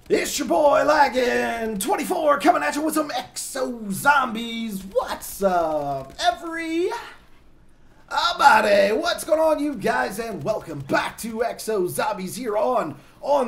It's your boy Laggin 24 coming at you with some Exo Zombies. What's up, everybody? What's going on, you guys? And welcome back to Exo Zombies here on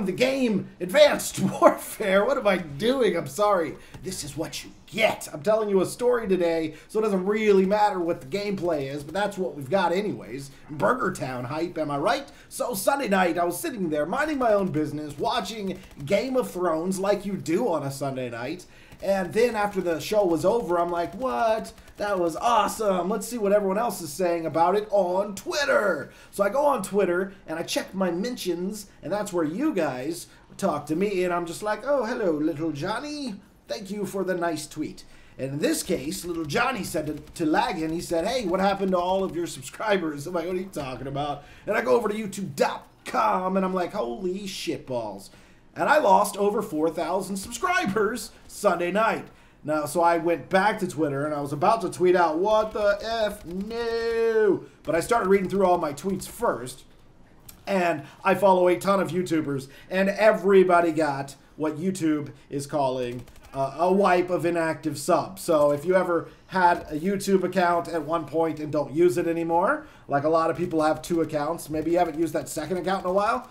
the game Advanced Warfare. What am I doing? I'm sorry. This is what you get. I'm telling you a story today, so it doesn't really matter what the gameplay is, but that's what we've got anyways. Burger Town hype, am I right? So Sunday night, I was sitting there minding my own business, watching Game of Thrones like you do on a Sunday night. And then after the show was over, I'm like, what? That was awesome. Let's see what everyone else is saying about it on Twitter. So I go on Twitter and I check my mentions, and that's where you guys talk to me. And I'm just like, oh, hello, little Johnny. Thank you for the nice tweet. And in this case, little Johnny said to Laggin, he said, hey, what happened to all of your subscribers? I'm like, what are you talking about? And I go over to youtube.com and I'm like, holy shitballs. And I lost over 4,000 subscribers Sunday night. Now, so I went back to Twitter and I was about to tweet out, what the F? No. But I started reading through all my tweets first. And I follow a ton of YouTubers. And everybody got what YouTube is calling a wipe of inactive subs. So if you ever had a YouTube account at one point and don't use it anymore, like a lot of people have 2 accounts, maybe you haven't used that second account in a while,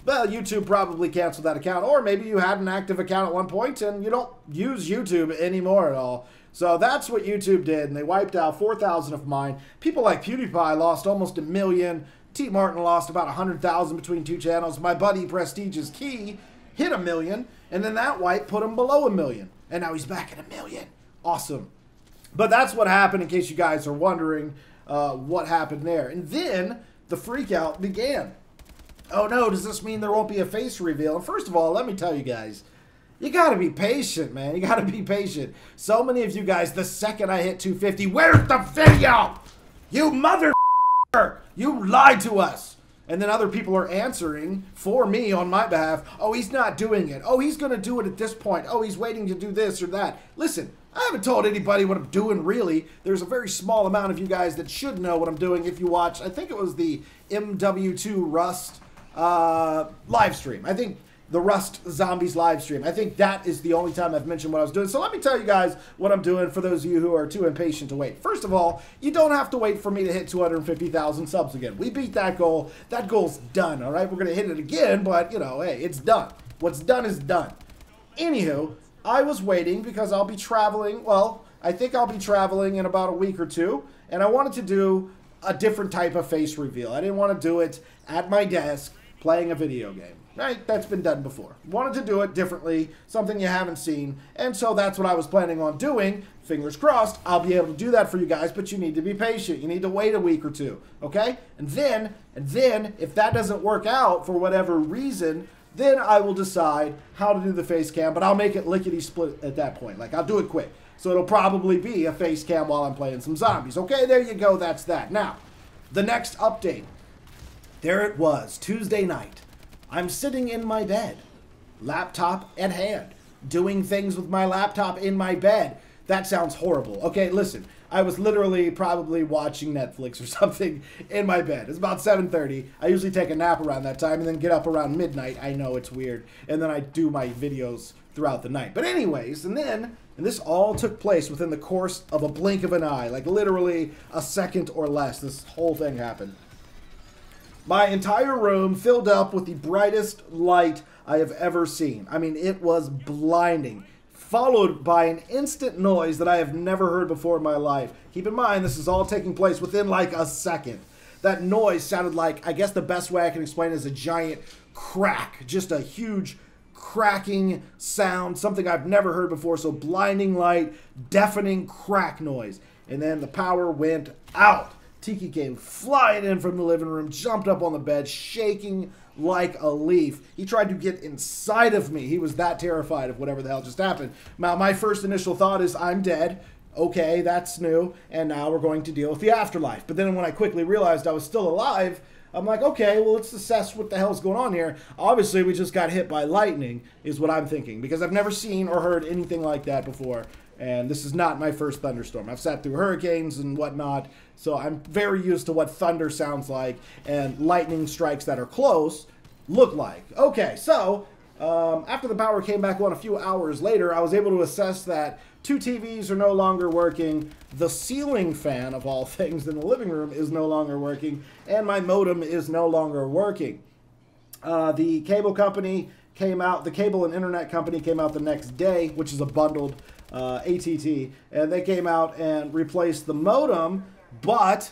well, YouTube probably canceled that account, or maybe you had an active account at one point and you don't use YouTube anymore at all. So that's what YouTube did, and they wiped out 4,000 of mine. People like PewDiePie lost almost 1 million. T. Martin lost about 100,000 between 2 channels. My buddy Prestige's Key hit 1 million, and then that wipe put him below 1 million. And now he's back at 1 million. Awesome. But that's what happened, in case you guys are wondering what happened there. And then the freak out began. Oh no, does this mean there won't be a face reveal? And first of all, let me tell you guys, you gotta be patient, man. You gotta be patient. So many of you guys, the second I hit 250, where's the video? You mother you lied to us. And then other people are answering for me on my behalf. Oh, he's not doing it. Oh, he's gonna do it at this point. Oh, he's waiting to do this or that. Listen, I haven't told anybody what I'm doing, really. There's a very small amount of you guys that should know what I'm doing if you watch, I think it was the MW2 Rust live stream. I think the Rust Zombies live stream. I think that is the only time I've mentioned what I was doing. So let me tell you guys what I'm doing for those of you who are too impatient to wait. First of all, you don't have to wait for me to hit 250,000 subs again. We beat that goal. That goal's done, all right? We're going to hit it again, but, you know, hey, it's done. What's done is done. Anywho, I was waiting because I'll be traveling. Well, I think I'll be traveling in about a week or two, and I wanted to do a different type of face reveal. I didn't want to do it at my desk playing a video game, right? That's been done before. Wanted to do it differently, something you haven't seen, and so that's what I was planning on doing. Fingers crossed, I'll be able to do that for you guys, but you need to be patient. You need to wait a week or two, okay? And then, if that doesn't work out for whatever reason, then I will decide how to do the face cam, but I'll make it lickety-split at that point. Like, I'll do it quick. So it'll probably be a face cam while I'm playing some zombies. Okay, there you go, that's that. Now, the next update. There it was, Tuesday night. I'm sitting in my bed, laptop at hand, doing things with my laptop in my bed. That sounds horrible. Okay, listen, I was literally probably watching Netflix or something in my bed. It's about 7:30. I usually take a nap around that time and then get up around midnight. I know it's weird. And then I do my videos throughout the night. But anyways, and this all took place within the course of a blink of an eye, like literally a second or less. This whole thing happened. My entire room filled up with the brightest light I have ever seen. I mean, it was blinding, followed by an instant noise that I have never heard before in my life. Keep in mind, this is all taking place within like a second. That noise sounded like, I guess the best way I can explain it is a giant crack, just a huge cracking sound, something I've never heard before. So blinding light, deafening crack noise. And then the power went out. Tiki came flying in from the living room, jumped up on the bed, shaking like a leaf. He tried to get inside of me. He was that terrified of whatever the hell just happened. Now, my first initial thought is, I'm dead. Okay, that's new. And now we're going to deal with the afterlife. But then when I quickly realized I was still alive, I'm like, okay, well, let's assess what the hell's going on here. Obviously, we just got hit by lightning, is what I'm thinking, because I've never seen or heard anything like that before. And this is not my first thunderstorm. I've sat through hurricanes and whatnot, so I'm very used to what thunder sounds like and lightning strikes that are close look like. Okay, so After the power came back on a few hours later, I was able to assess that 2 TVs are no longer working, the ceiling fan of all things in the living room is no longer working, and my modem is no longer working. The cable company came out, the cable and internet company came out the next day, which is a bundled ATT, and they came out and replaced the modem, but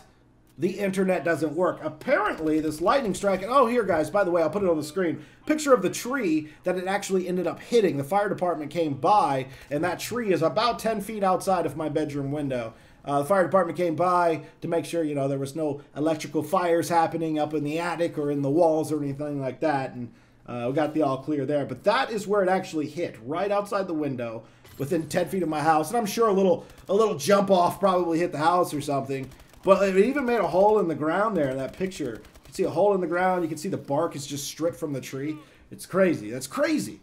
the internet doesn't work. Apparently, this lightning strike, and oh, here, guys, by the way, I'll put it on the screen. Picture of the tree that it actually ended up hitting. The fire department came by, and that tree is about 10 feet outside of my bedroom window. The fire department came by to make sure, you know, there was no electrical fires happening up in the attic or in the walls or anything like that, and we got the all clear there. But that is where it actually hit, right outside the window, within 10 feet of my house. And I'm sure a little jump off probably hit the house or something. But it even made a hole in the ground there in that picture. You can see a hole in the ground. You can see the bark is just stripped from the tree. It's crazy. That's crazy.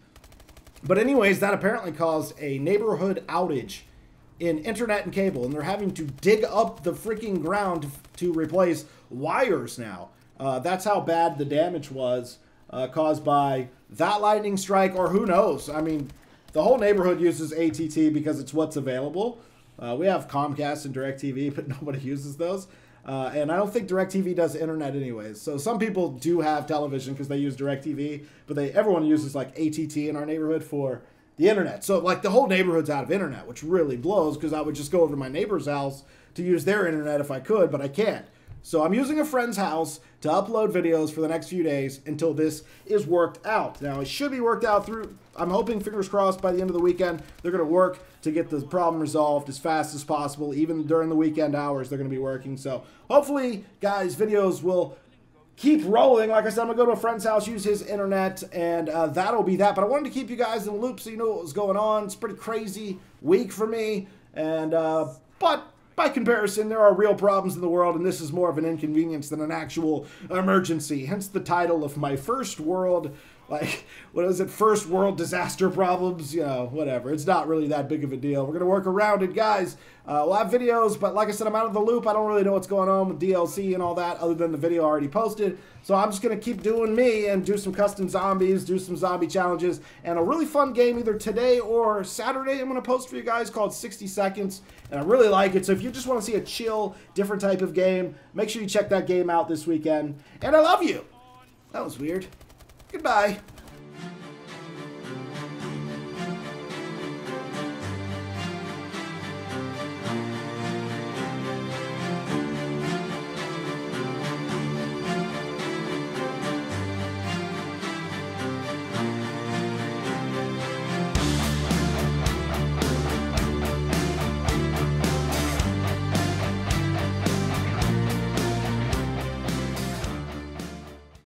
But anyways, that apparently caused a neighborhood outage in internet and cable. And they're having to dig up the freaking ground to replace wires now. That's how bad the damage was caused by that lightning strike, or who knows. I mean, the whole neighborhood uses ATT because it's what's available. We have Comcast and DirecTV, but nobody uses those. And I don't think DirecTV does internet anyways. So some people do have television because they use DirecTV, but everyone uses like ATT in our neighborhood for the internet. So like the whole neighborhood's out of internet, which really blows because I would just go over to my neighbor's house to use their internet if I could, but I can't. So I'm using a friend's house to upload videos for the next few days until this is worked out. Now, it should be worked out through, I'm hoping, fingers crossed, by the end of the weekend, they're going to work to get the problem resolved as fast as possible. Even during the weekend hours, they're going to be working. So hopefully, guys, videos will keep rolling. Like I said, I'm going to go to a friend's house, use his internet, and that'll be that. But I wanted to keep you guys in the loop so you know what was going on. It's a pretty crazy week for me. And, but by comparison, there are real problems in the world, and this is more of an inconvenience than an actual emergency. Hence the title of my first world, like, what is it, first world disaster problems, you know, whatever. It's not really that big of a deal. We're going to work around it, guys. We'll have videos, but like I said, I'm out of the loop. I don't really know what's going on with DLC and all that other than the video already posted. So I'm just going to keep doing me and do some custom zombies, do some zombie challenges, and a really fun game either today or Saturday I'm going to post for you guys called 60 Seconds. And I really like it. So if you just want to see a chill, different type of game, make sure you check that game out this weekend. And I love you. That was weird. Goodbye.